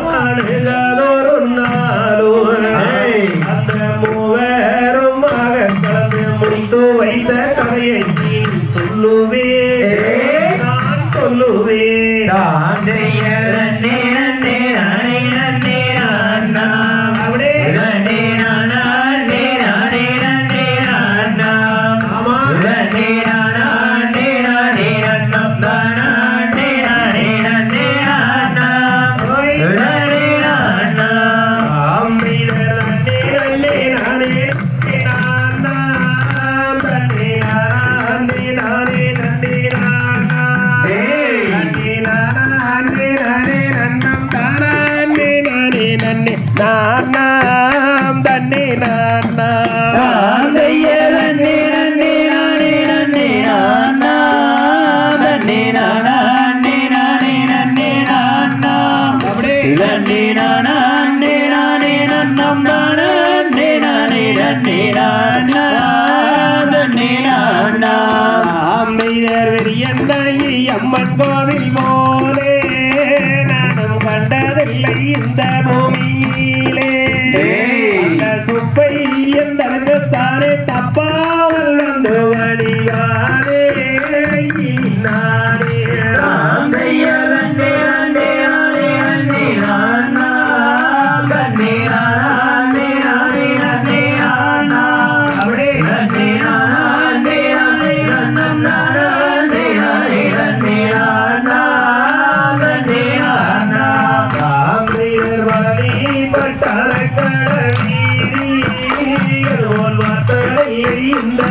கரவமாடுகளொரு நாளும் அந்த மூவருமாக கலந்து முடித்து வைத்த கதையை நீ சொல்லுவே நான் சொல்லுவேன் நானாம் தன்னே நானா தன்னே நன்னே நன்னே நானே நன்னே நானா தன்னே நானா நன்னே நானே நன்னே நானா அப்படியே நன்னே நானா நன்னே நானே நன்னம் நானா நன்னே நானே நன்னே நானா தன்னே நானா அம்மையர் வெறியந்தாயி அம்மன் கோவில் போலே நானும் கண்டதில்லை இந்த பூமியிலே அந்த சுப்பையன் தனக்குத்தானே தப்பாமல் வந்து வழியானே நானே இந்த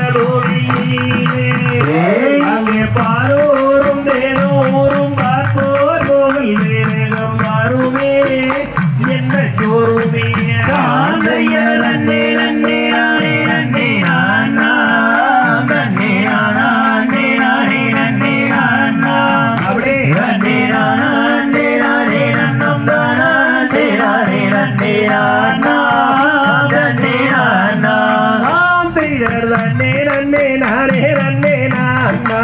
அங்கே பாரோரும் தேனோரும் பார்ப்போர் கோவில் வேகம் மாறுமே என்ன சோறுமே நன்னே நன்னே நானே நன்னே நானா நன்னே நானா நன்னே நானே நன்னே நானா அப்படியே நன்னே நானா நன்னே நானே நன்னம் தானா நன்னே நானே நன்னே நானா நன்னே நானா நன்னே நன்னே நானே நன்னே நானா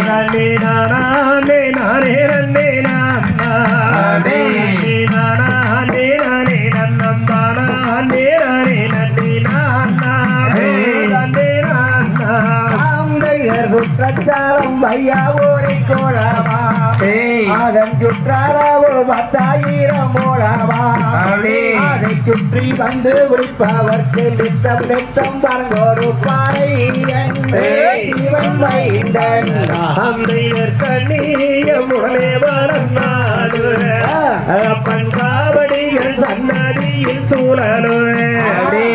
நன்னே நானா நன்னே நானே நன்னே நானா நன்னே நானா நன்னே நானே நன்னம் தானா நன்னே நானே நன்னே நானா நன்னே நானா குற்றச்சாலம் வையா ஊரை கோலவா அதன் சுற்றாராவோ 10,000 மூலவா அதை சுற்றி வந்து குடிப்பவர்க்கு நித்தம் நித்தம் பரங்கோரு பாறை இவன் வைந்தன் கண்ணிய முடலே வரம் நாடு அப்பன் காவடிகள் சன்னதியில் சூழலு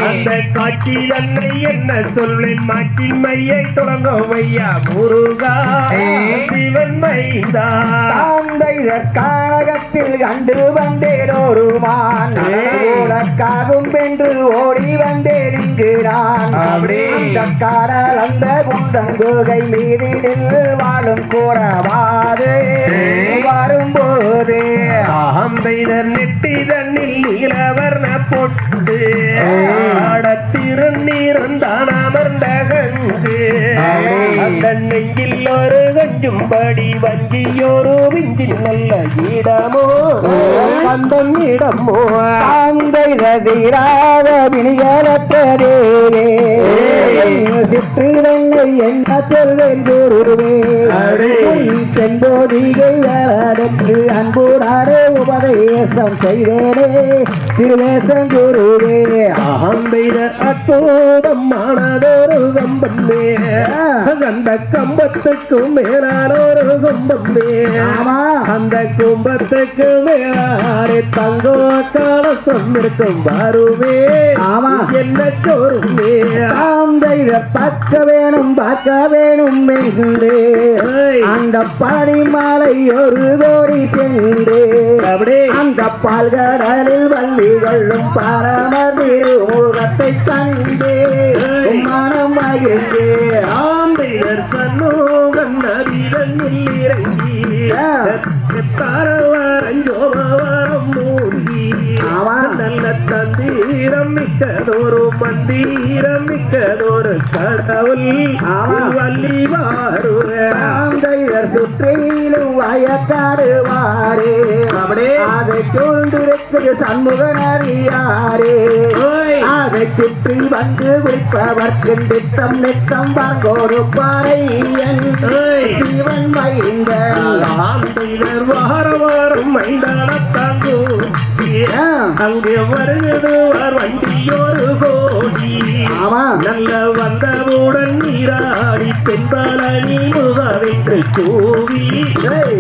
அந்த காட்சி தன்னை என்ன சொல்லின் மாட்சிமையை தொடங்க வையா முருகா சிவன் மைந்தா கானகத்தில் கண்டு வந்தேன் ஒரு மான் உனக்காகும் என்று ஓடி வந்தேன் இங்கு நான் அந்த காடல் அந்த குண்டன் குகை மீதில் வாழும் கூறவாது வரும்போது அம்பைதர் நெட்டி தண்ணில் நீலவர்ண பொட்டு ஆடத்திருநீரந்தான் அமர்ந்த கங்கு அந்த நெஞ்சில் ஒரு கஞ்சும்படி வஞ்சியோரு விஞ்சில் நல்ல இடமோ அந்த இடமோ அந்த தீராத வினியலற்றதே சிற்றிடங்கள் என்ன சொல்வேன் குருவே செம்போதிகை அடன்று அன்புடாரே உபதேசம் செய்தேனே திருவேசம் குருவே அம்பைதர் அற்புதம் ஆனதொரு கம்பமே அந்த கம்பத்துக்கும் மேலானொரு கும்பமே அந்த கும்பத்துக்கு மேலானே தங்கோ கால சொன்னிருக்கும் வருவே என்ன சோறுமே பார்க்க வேணும் என்று அந்த பனிமாலை ஒரு கோடி சென்று அந்த பால்கடலில் வள்ளி கொள்ளும் பரமர் திருமுகத்தை கண்டு மனம் மகிழ்ந்து ஆம்பைதர் சண்முகன் நதிதன்னில் இறங்கி தாரவரம் மூழ்கி நல்ல தந்தீரம் மிக்கதொரு மந்தீரம் மிக்கதொரு கடவுள் வள்ளி வாருவேன் சுற்றிலும் வயக்காடுவாரே அதை சூழ்ந்திருக்கிற சண்முகனறியாரே அதை சுற்றி வந்து விற்பவர்க்கு திட்டம் நித்தம் வாங்கோரு பாறையன் சிவன் மைந்தர் வார வாரம் மைந்தான தாங்கும் அங்கே வருகிறவர் வண்டியோரு கோடி நல்ல வந்தவுடன் நீராடி தென்பழனி முகவென்று கூவி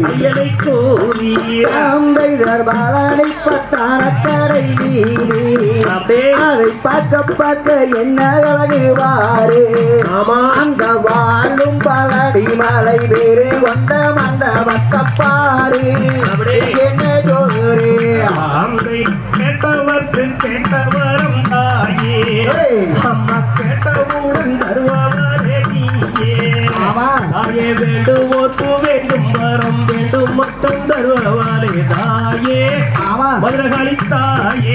ஐயனை கூவி பாலனை பட்டான கடை வீதி அதை பார்க்க பார்க்க என்ன அழகுவாரு அங்க வாழும் பழடி மலை வேறு கொண்ட மண்டபத்தப்பாரு என்ன ஜோரு கேட்டவர்க்கு கேட்டவரம் தாயே அம்மா கேட்டவுடன் தருவாரே நீயே தாயே வேண்டுவோத்து வேண்டும் வரம் வேண்டும் மட்டும் தருவாரே தாயே மதுரகாளி தாயே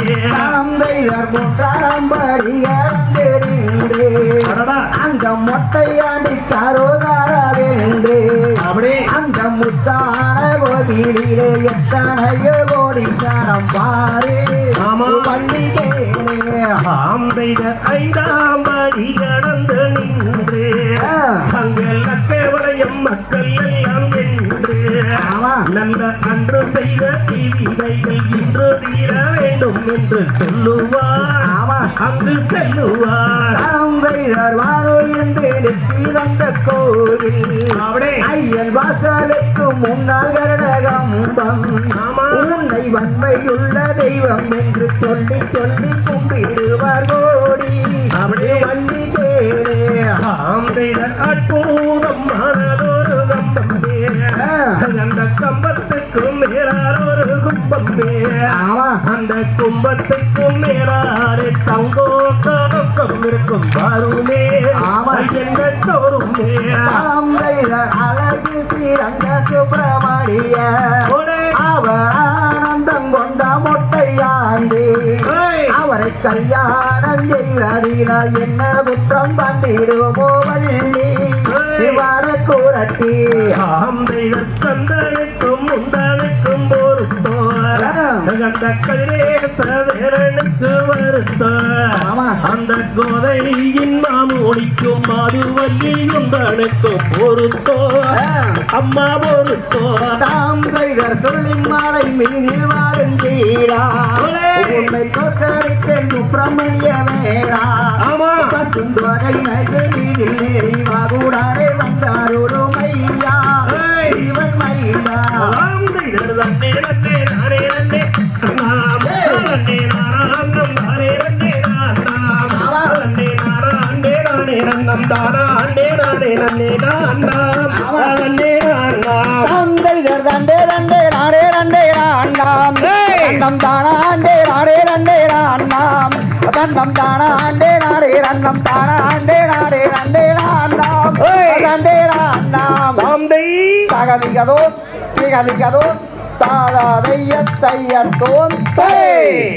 அந்த மொட்டையாண்டி காரோகார வேண்டு அந்த முத்தான கோவிலே எத்தனையோ கோடி சாணம் பாரு பள்ளிகே ஐந்தாம் படி கடந்து நின்று அங்கள் அக்கவளையம் மக்கள் எல்லாம் என்று நல்ல அன்று செய்த தீவினைகள் இன்று தீர வேண்டும் என்று சொல்லுவார் அங்கு செல்லுவார் என்று நெற்றி வந்த கோவில் ஐயன் வாசலுக்கு முன்னால் கரணகம்பம் உன்னை வன்மையுள்ள தெய்வம் என்று சொல்லி சொல்லி கும்பிடுவார் கோடி வள்ளி தேரே அற்புதம் மனதொரு கம்பம் அந்த கம்பத்துக்கும் மேலாரொரு கும்பம் அந்த கும்பத்துக்கும் மேலாறு தங்கோ கவசம் இருக்கும் வருமே என்ன தோறுமே அழகு திரங்க சுப்பிரமணிய அவர் ஆனந்தம் கொண்ட மொட்டையாண்டி அவரை கல்யாணம் செய்வதினால் என்ன குற்றம் வந்திடுமோ வள்ளி வடக்கூரத்தி கந்தனுக்கும் முந்தனுக்கும் பொறுத்தோர் அந்த கதிரேசனுக்கு வருத்தோர் அந்த கோதையின் மாமூடிக்கும் மாதுவல்லி உந்தனுக்கும் பொறுத்தோர் அம்மா பொறுத்தோர் தாம் கைகர் சொல்லி மாலை மீனில் வாழுந்தீரா உன்னை தோற்கடித்தேன் சுப்பிரமணிய வேடா சுந்தரை நகரில் வாகுடாரே வந்தாரோடு மையா இவன் மையா தண்டம் தானா ஆண்டே நாடே ரண்டே ராண்டாம் தண்டம் தானா ஆண்டே நாடே ரண்டம் தானா ஆண்டே நாடே ரண்டே ராண்டாம் ரண்டே ராண்டாம் தகதிகதோ திகதிகதோ தாதா தைய தையத்தோன்